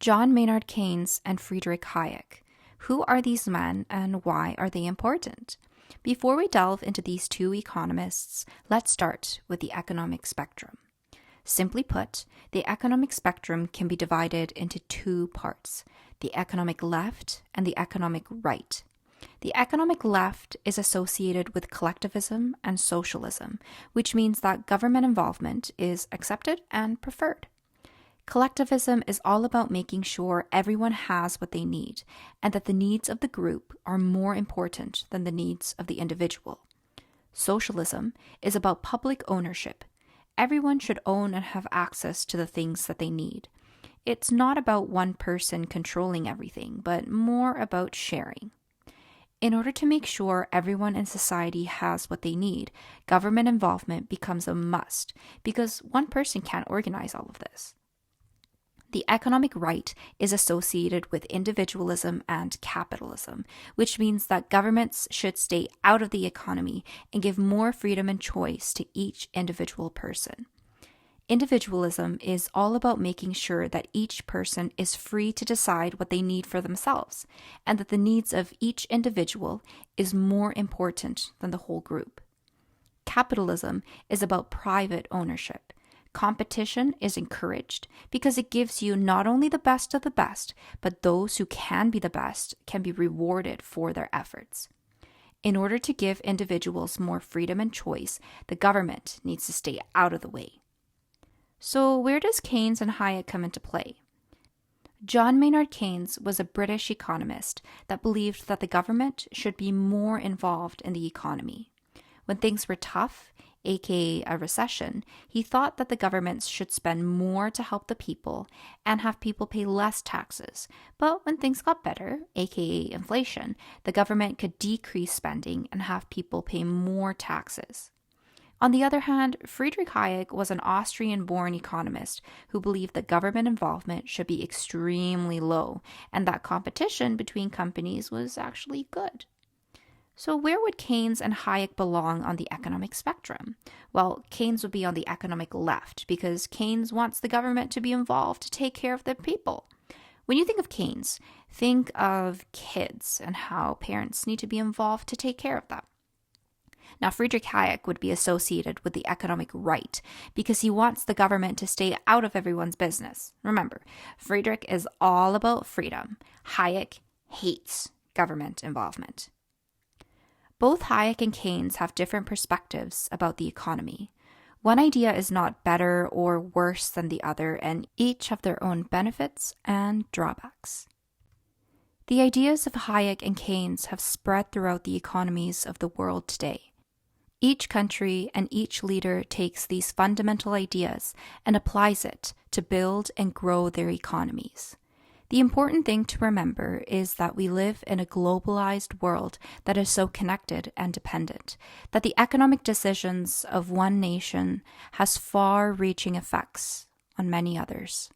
John Maynard Keynes and Friedrich Hayek. Who are these men and why are they important? Before we delve into these two economists, let's start with the economic spectrum. Simply put, the economic spectrum can be divided into two parts, the economic left and the economic right. The economic left is associated with collectivism and socialism, which means that government involvement is accepted and preferred. Collectivism is all about making sure everyone has what they need, and that the needs of the group are more important than the needs of the individual. Socialism is about public ownership. Everyone should own and have access to the things that they need. It's not about one person controlling everything, but more about sharing. In order to make sure everyone in society has what they need, government involvement becomes a must, because one person can't organize all of this. The economic right is associated with individualism and capitalism, which means that governments should stay out of the economy and give more freedom and choice to each individual person. Individualism is all about making sure that each person is free to decide what they need for themselves, and that the needs of each individual is more important than the whole group. Capitalism is about private ownership. Competition is encouraged because it gives you not only the best of the best, but those who can be the best can be rewarded for their efforts. In order to give individuals more freedom and choice, the government needs to stay out of the way. So where does Keynes and Hayek come into play? John Maynard Keynes was a British economist that believed that the government should be more involved in the economy. When things were tough, aka a recession, he thought that the governments should spend more to help the people and have people pay less taxes. But when things got better, aka inflation, the government could decrease spending and have people pay more taxes. On the other hand, Friedrich Hayek was an Austrian-born economist who believed that government involvement should be extremely low and that competition between companies was actually good. So where would Keynes and Hayek belong on the economic spectrum? Well, Keynes would be on the economic left because Keynes wants the government to be involved to take care of the people. When you think of Keynes, think of kids and how parents need to be involved to take care of them. Now, Friedrich Hayek would be associated with the economic right because he wants the government to stay out of everyone's business. Remember, Friedrich is all about freedom. Hayek hates government involvement. Both Hayek and Keynes have different perspectives about the economy. One idea is not better or worse than the other, and each have their own benefits and drawbacks. The ideas of Hayek and Keynes have spread throughout the economies of the world today. Each country and each leader takes these fundamental ideas and applies it to build and grow their economies. The important thing to remember is that we live in a globalized world that is so connected and dependent, that the economic decisions of one nation has far-reaching effects on many others.